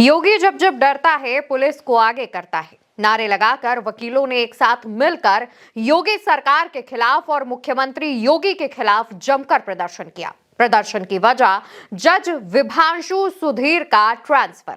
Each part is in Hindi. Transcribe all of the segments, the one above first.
योगी जब जब डरता है पुलिस को आगे करता है। नारे लगाकर वकीलों ने एक साथ मिलकर योगी सरकार के खिलाफ और मुख्यमंत्री योगी के खिलाफ जमकर प्रदर्शन किया। प्रदर्शन की वजह जज विभांशु सुधीर का ट्रांसफर।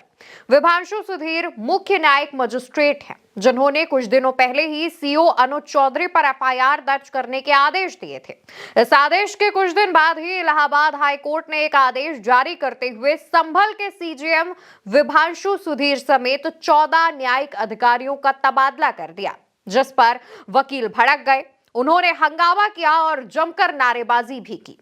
विभांशु सुधीर मुख्य न्यायिक मजिस्ट्रेट हैं, जिन्होंने कुछ दिनों पहले ही सीओ अनुज चौधरी पर एफआईआर दर्ज करने के आदेश दिए थे। इस आदेश के कुछ दिन बाद ही इलाहाबाद हाई कोर्ट ने एक आदेश जारी करते हुए संभल के सीजेएम विभांशु सुधीर समेत 14 न्यायिक अधिकारियों का तबादला कर दिया, जिस पर वकील भड़क गए। उन्होंने हंगामा किया और जमकर नारेबाजी भी की।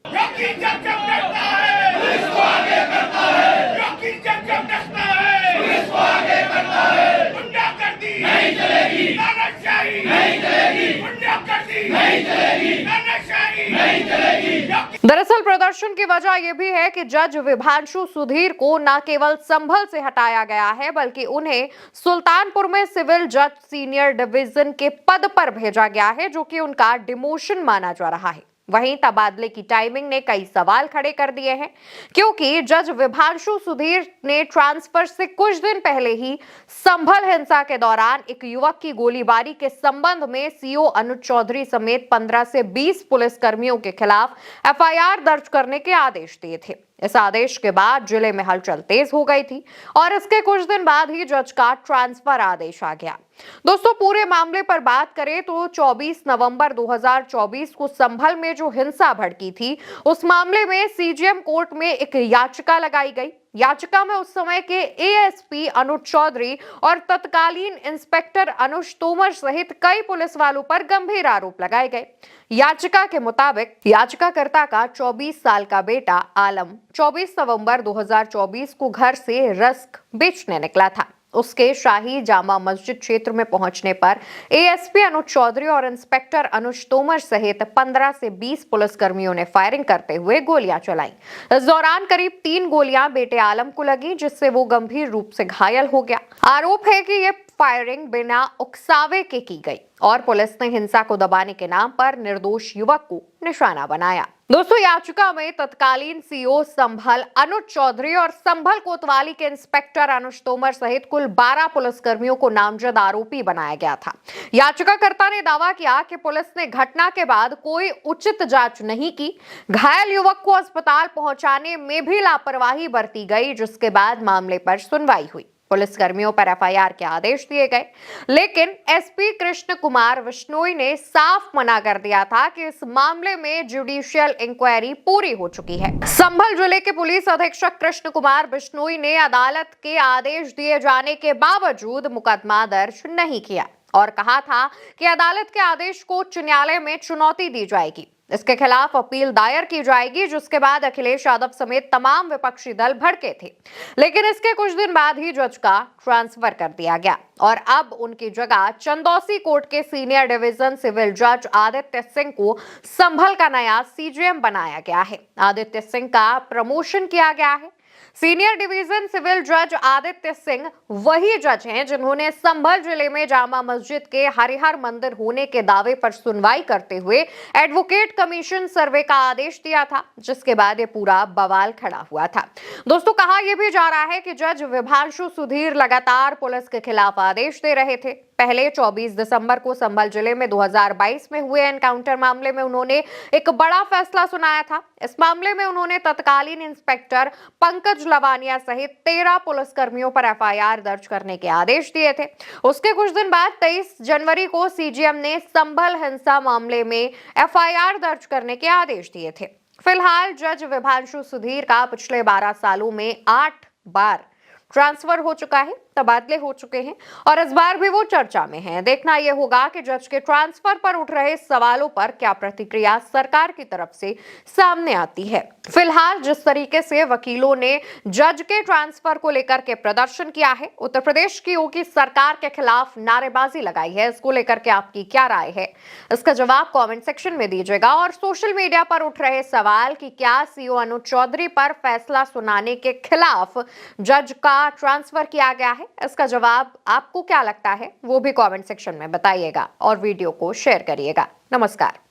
दरअसल प्रदर्शन की वजह यह भी है कि जज विभांशु सुधीर को न केवल संभल से हटाया गया है, बल्कि उन्हें सुल्तानपुर में सिविल जज सीनियर डिवीजन के पद पर भेजा गया है, जो कि उनका डिमोशन माना जा रहा है। वहीं तबादले की टाइमिंग ने कई सवाल खड़े कर दिए हैं, क्योंकि जज विभांशु सुधीर ने ट्रांसफर से कुछ दिन पहले ही संभल हिंसा के दौरान एक युवक की गोलीबारी के संबंध में सीओ अनुज चौधरी समेत 15 से 20 पुलिसकर्मियों के खिलाफ एफआईआर दर्ज करने के आदेश दिए थे। इस आदेश के बाद जिले में हलचल तेज हो गई थी और इसके कुछ दिन बाद ही जज का ट्रांसफर आदेश आ गया। दोस्तों, पूरे मामले पर बात करें तो 24 नवंबर 2024 को संभल में जो हिंसा भड़की थी, उस मामले में सीजेएम कोर्ट में एक याचिका लगाई गई। याचिका में उस समय के एएसपी अनुज चौधरी और तत्कालीन इंस्पेक्टर अनुज तोमर सहित कई पुलिस वालों पर गंभीर आरोप लगाए गए। याचिका के मुताबिक याचिकाकर्ता का 24 साल का बेटा आलम 24 नवंबर 2024 को घर से रस्क बेचने निकला था। उसके शाही जामा मस्जिद क्षेत्र में पहुंचने पर एएसपी अनुज चौधरी और इंस्पेक्टर अनुज तोमर सहित 15 से 20 पुलिसकर्मियों ने फायरिंग करते हुए गोलियां चलाई। इस दौरान करीब 3 गोलियां बेटे आलम को लगी, जिससे वो गंभीर रूप से घायल हो गया। आरोप है कि ये फायरिंग बिना उकसावे के की गई और पुलिस ने हिंसा को दबाने के नाम पर निर्दोष युवक को निशाना बनाया। दोस्तों, याचिका में तत्कालीन सीओ संभल अनुज चौधरी और संभल कोतवाली के इंस्पेक्टर अनुज तोमर सहित कुल 12 पुलिसकर्मियों को नामजद आरोपी बनाया गया था। याचिकाकर्ता ने दावा किया कि पुलिस ने घटना के बाद कोई उचित जांच नहीं की। घायल युवक को अस्पताल पहुंचाने में भी लापरवाही बरती गई, जिसके बाद मामले पर सुनवाई हुई। पुलिसकर्मियों पर एफआईआर के आदेश दिए गए, लेकिन एसपी कृष्ण कुमार बिश्नोई ने साफ मना कर दिया था कि इस मामले में जुडिशियल इंक्वायरी पूरी हो चुकी है। संभल जिले के पुलिस अधीक्षक कृष्ण कुमार बिश्नोई ने अदालत के आदेश दिए जाने के बावजूद मुकदमा दर्ज नहीं किया और कहा था कि अदालत के आदेश को उच्च न्यायालय में चुनौती दी जाएगी। इसके खिलाफ अपील दायर की जाएगी, जिसके बाद अखिलेश यादव समेत तमाम विपक्षी दल भड़के थे। लेकिन इसके कुछ दिन बाद ही जज का ट्रांसफर कर दिया गया और अब उनकी जगह चंदौसी कोर्ट के सीनियर डिवीजन सिविल जज आदित्य सिंह को संभल का नया सीजेएम बनाया गया है। आदित्य सिंह का प्रमोशन किया गया है। सीनियर डिवीजन सिविल जज आदित्य सिंह वही जज हैं जिन्होंने संभल जिले में जामा मस्जिद के हरिहर मंदिर होने के दावे पर सुनवाई करते हुए एडवोकेट कमीशन सर्वे का आदेश दिया था, जिसके बाद ये पूरा बवाल खड़ा हुआ था। दोस्तों, कहा यह भी जा रहा है कि जज विभांशु सुधीर लगातार पुलिस के खिलाफ आदेश दे रहे थे। पहले 24 दिसंबर को संभल जिले में 2022 में हुए एनकाउंटर मामले में उन्होंने एक बड़ा फैसला सुनाया था। इस मामले में उन्होंने तत्कालीन इंस्पेक्टर पंकज लवानिया सहित 13 पुलिसकर्मियों पर एफआईआर दर्ज करने के आदेश दिए थे। उसके कुछ दिन बाद 23 जनवरी को सीजेएम ने संभल हिंसा मामले में एफआईआर दर्ज करने के आदेश दिए थे। फिलहाल जज विभांशु सुधीर का पिछले 12 सालों में 8 बार ट्रांसफर हो चुका है, तबादले हो चुके हैं और इस बार भी वो चर्चा में हैं। देखना यह होगा कि जज के ट्रांसफर पर उठ रहे सवालों पर क्या प्रतिक्रिया सरकार की तरफ से सामने आती है। फिलहाल जिस तरीके से वकीलों ने जज के ट्रांसफर को लेकर के प्रदर्शन किया है, उत्तर प्रदेश की योगी सरकार के खिलाफ नारेबाजी लगाई है, इसको लेकर के आपकी क्या राय है, इसका जवाब कॉमेंट सेक्शन में दीजिएगा। और सोशल मीडिया पर उठ रहे सवाल कि क्या सीओ अनुज चौधरी पर फैसला सुनाने के खिलाफ जज का ट्रांसफर किया गया है, इसका जवाब आपको क्या लगता है वो भी कमेंट सेक्शन में बताइएगा और वीडियो को शेयर करिएगा। नमस्कार।